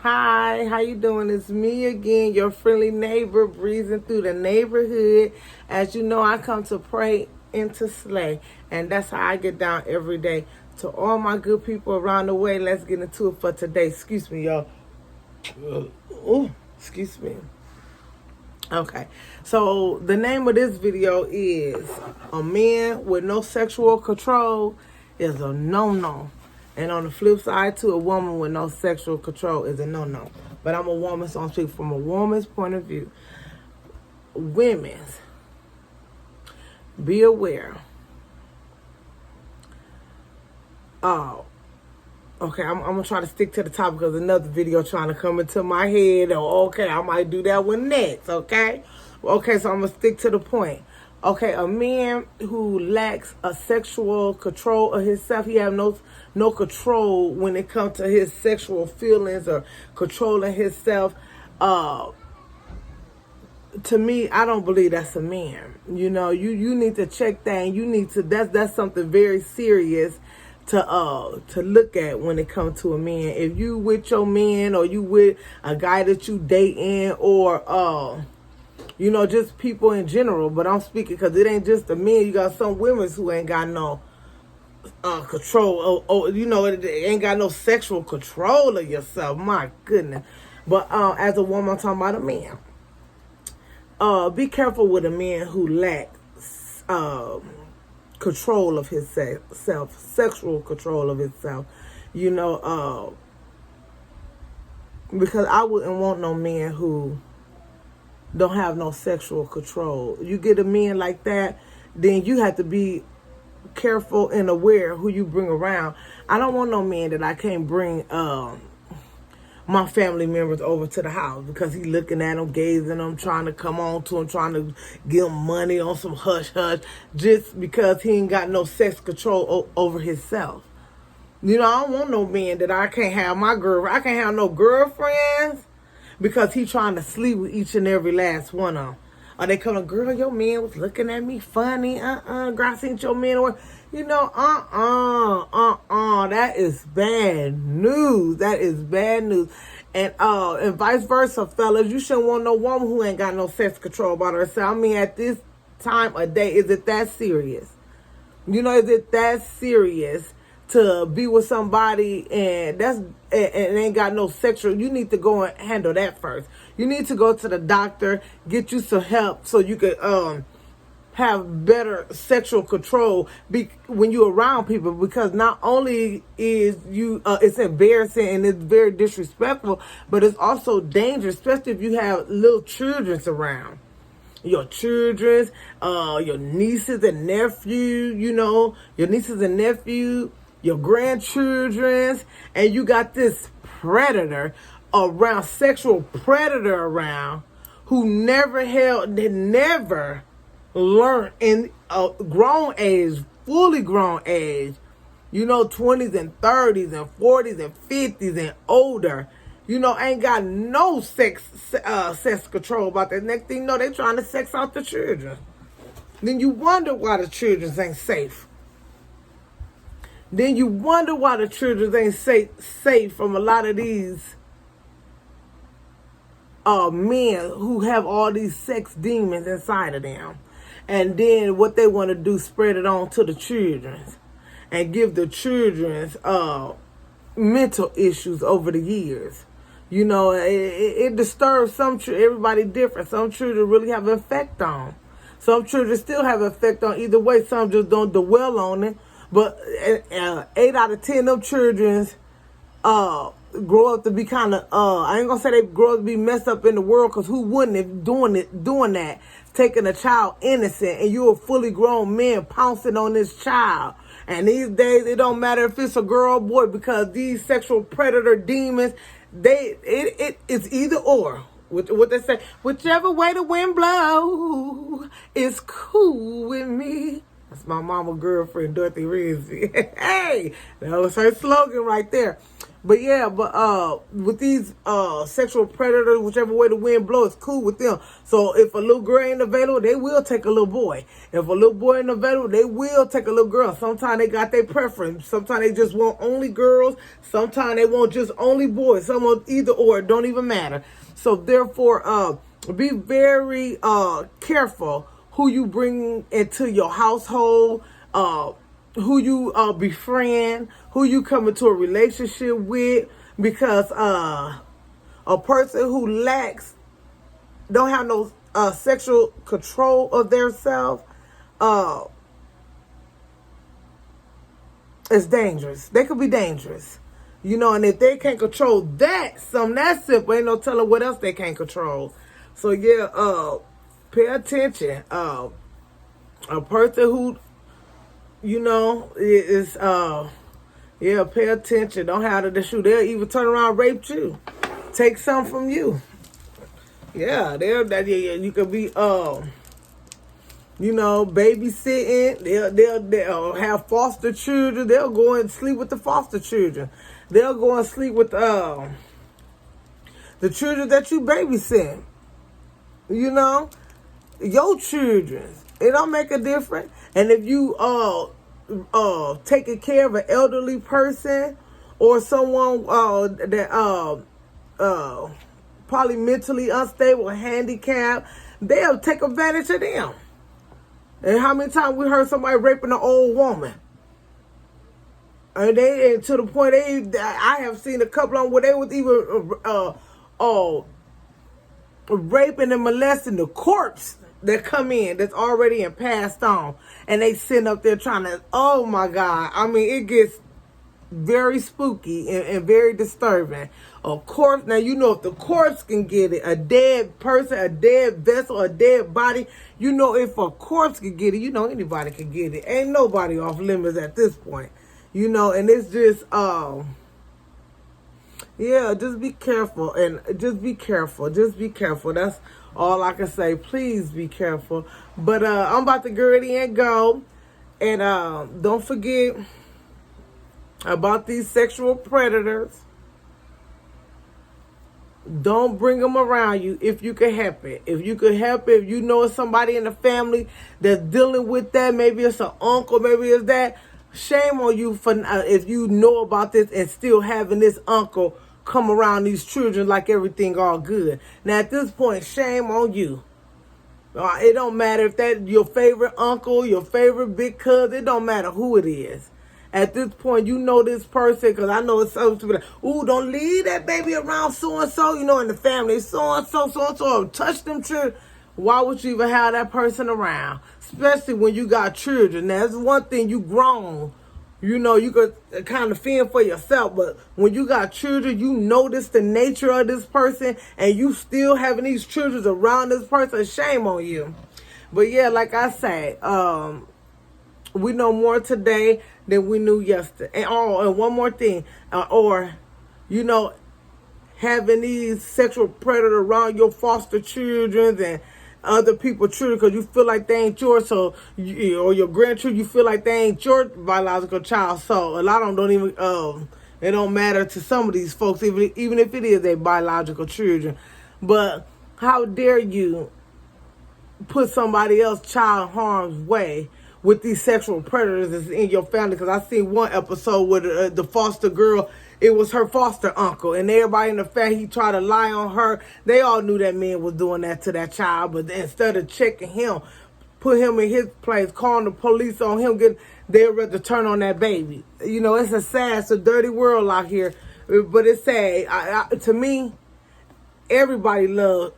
Hi, how you doing? It's me again, your friendly neighbor, breezing through the neighborhood. As you know, I come to pray and to slay, and that's how I get down every day. To all my good people around the way, let's get into it for today. Excuse me, y'all. Oh, excuse me. Okay, so the name of this video is "A Man with No Sexual Control is a No-No." And on the flip side, too, a woman with no sexual control is a no-no. But I'm a woman, so I'm speaking from a woman's point of view. Women's, be aware. Okay, I'm going to try to stick to the topic because another video trying to come into my head. Or, okay, I might do that one next, okay? Okay, so I'm going to stick to the point. Okay, a man who lacks a sexual control of himself, he have no control when it comes to his sexual feelings or controlling himself. To me, I don't believe that's a man. You know, you need to check that, and you need to that's something very serious to look at when it comes to a man. If you with your man or you with a guy that you dating or you know, just people in general, but I'm speaking because it ain't just the men. You got some women who ain't got no control, you know, it ain't got no sexual control of yourself. My goodness. But as a woman, I'm talking about a man. Be careful with a man who lacks control of his self, sexual control of himself. You know, because I wouldn't want no man who don't have no sexual control. You get a man like that, then you have to be careful and aware who you bring around. I don't want no man that I can't bring my family members over to the house because he looking at them, gazing them, trying to come on to him, trying to give him money on some hush hush, just because he ain't got no sex control over himself. You know, I don't want no man that I can't have I can't have no girlfriends because he trying to sleep with each and every last one of them. Or they come, girl, your man was looking at me funny. Girl, I seen your man. You know, that is bad news. That is bad news. And vice versa, fellas. You shouldn't want no woman who ain't got no sex control about herself. I mean, at this time of day, is it that serious? You know, is it that serious to be with somebody and ain't got no sexual? You need to go and handle that first. You need to go to the doctor, get you some help so you could have better sexual control when you're around people, because not only is it's embarrassing and it's very disrespectful, but it's also dangerous, especially if you have little children around. Your children, your nieces and nephews, you know, your nieces and nephews, your grandchildren, and you got this predator around, sexual predator around, who never learned in a grown age, fully grown age, you know, 20s and 30s and 40s and 50s and older, you know, ain't got no sex control about that. Next thing you know, they trying to sex out the children. Then you wonder why the children ain't safe. Then you wonder why the children ain't safe from a lot of these men who have all these sex demons inside of them. And then what they want to do, spread it on to the children and give the children mental issues over the years. You know, it disturbs everybody different. Some children really have an effect on. Some children still have an effect on. Either way, some just don't dwell on it. But 8 out of 10 of them children grow up to be kind of, I ain't gonna say they grow up to be messed up in the world, because who wouldn't, if doing that, taking a child innocent and you're a fully grown man pouncing on this child. And these days, it don't matter if it's a girl or boy, because these sexual predator demons, it's either or. What they say, whichever way the wind blows, it's cool with me. That's my mama girlfriend, Dorothy Rizzi. Hey, that was her slogan right there. But yeah, with these sexual predators, whichever way the wind blows, it's cool with them. So if a little girl ain't available, they will take a little boy. If a little boy ain't available, they will take a little girl. Sometimes they got their preference. Sometimes they just want only girls. Sometimes they want just only boys. Some want either or. It don't even matter. So therefore, be very careful who you bring into your household, who you befriend, who you come into a relationship with, because a person who don't have no sexual control of their self, is dangerous. They could be dangerous. And if they can't control something that simple, ain't no telling what else they can't control. So yeah, pay attention. A person who, is pay attention. Don't have to shoot. They'll even turn around and rape you. Take something from you. Yeah, you could be babysitting. They'll have foster children. They'll go and sleep with the foster children. They'll go and sleep with the children that you babysit. Your children. It don't make a difference. And if you taking care of an elderly person or someone that probably mentally unstable, handicapped, they'll take advantage of them. And how many times we heard somebody raping an old woman? And to the point I have seen a couple of them where they was even raping and molesting the corpse that come in that's already and passed on, and they sitting up there trying to, oh my God, I mean, it gets very spooky and very disturbing. A corpse, now if the corpse can get it, a dead person, a dead vessel, a dead body, if a corpse can get it, anybody can get it. Ain't nobody off limits at this point, and it's just just be careful, and just be careful. That's all I can say. Please be careful. But I'm about to get ready and go. And don't forget about these sexual predators. Don't bring them around you if you can help it. If you can help it, if you know somebody in the family that's dealing with that, maybe it's an uncle, maybe it's that, shame on you for if you know about this and still having this uncle come around these children like everything all good. Now at this point, shame on you. It don't matter if that's your favorite uncle, your favorite big cousin. It don't matter who it is. At this point, this person, because I know it's supposed to be like, ooh, don't leave that baby around so-and-so, in the family, so-and-so, touch them children. Why would you even have that person around? Especially when you got children. Now, that's one thing, you grown. You could kind of fend for yourself, but when you got children, notice the nature of this person, and you still having these children around this person, shame on you. But yeah, like I say, we know more today than we knew yesterday. And one more thing, having these sexual predators around your foster children and other people's children because you feel like they ain't yours, or your grandchildren, you feel like they ain't your biological child. So a lot of them don't even, it don't matter to some of these folks, even if it is their biological children. But how dare you put somebody else's child in harm's way with these sexual predators that's in your family? Because I seen one episode where the foster girl, it was her foster uncle, and everybody in the family, he tried to lie on her. They all knew that man was doing that to that child, but instead of checking him, put him in his place, calling the police on him, they'd rather turn on that baby. It's a sad, it's a dirty world out here, but it's sad. To me, everybody loves.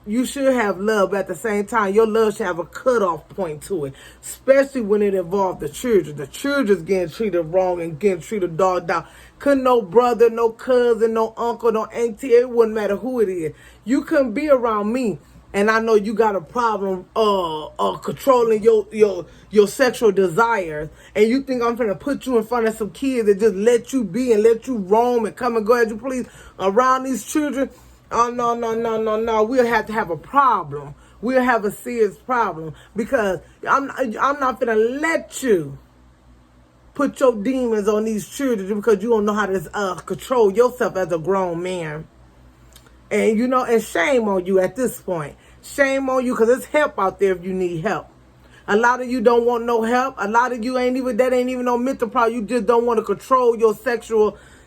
You should have love, but at the same time, your love should have a cutoff point to it, especially when it involves the children. The children's getting treated wrong and getting treated dogged out. Couldn't no brother, no cousin, no uncle, no auntie, it wouldn't matter who it is. You couldn't be around me, and I know you got a problem controlling your sexual desires, and you think I'm going to put you in front of some kids and just let you be and let you roam and come and go as you please around these children. Oh, no. We'll have to have a problem. We'll have a serious problem, because I'm not going to let you put your demons on these children because you don't know how to control yourself as a grown man. And, and shame on you at this point. Shame on you, because there's help out there if you need help. A lot of you don't want no help. A lot of you ain't even no mental problem. You just don't want to control your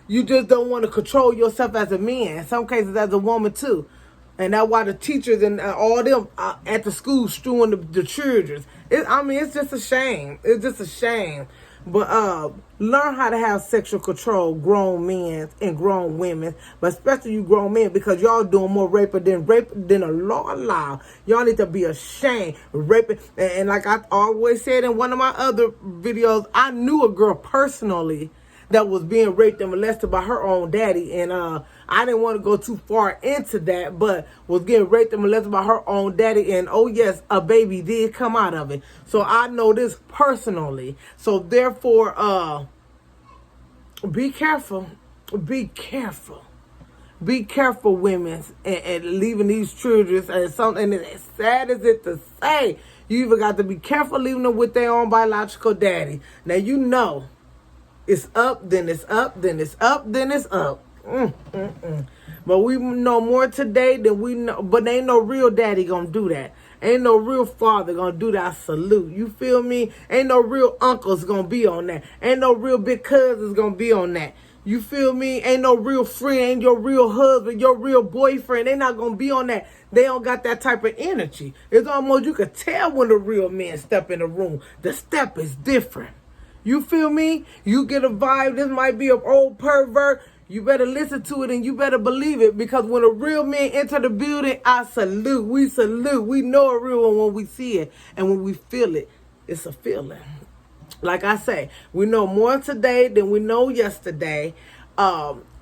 you just don't want to control yourself as a man. In some cases as a woman too. And that's why the teachers and all them at the school strewing the children. It's just a shame. It's just a shame. But learn how to have sexual control, grown men and grown women, but especially you grown men, because y'all doing more rape than a law allow. Y'all need to be ashamed. Raping, and like I always said in one of my other videos, I knew a girl personally that was being raped and molested by her own daddy, and I didn't want to go too far into that, but was getting raped and molested by her own daddy, and oh yes, a baby did come out of it. So I know this personally. So therefore, be careful. Be careful. Be careful, women, and leaving these children. And as sad as it to say, you even got to be careful leaving them with their own biological daddy. Now you know. It's up, then it's up, then it's up, then it's up. But we know more today than we know. But ain't no real daddy gonna do that. Ain't no real father gonna do that salute. You feel me? Ain't no real uncles gonna be on that. Ain't no real big cousins gonna be on that. You feel me? Ain't no real friend, ain't your real husband, your real boyfriend. They not gonna be on that. They don't got that type of energy. It's almost, you could tell when the real men step in the room. The step is different. You feel me? You get a vibe. This might be an old pervert. You better listen to it and you better believe it, because when a real man enter the building, I salute. We salute. We know a real one when we see it, and when we feel it, it's a feeling. Like I say, we know more today than we know yesterday.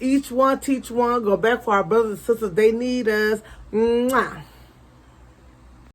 Each one teach one. Go back for our brothers and sisters. They need us. Mwah.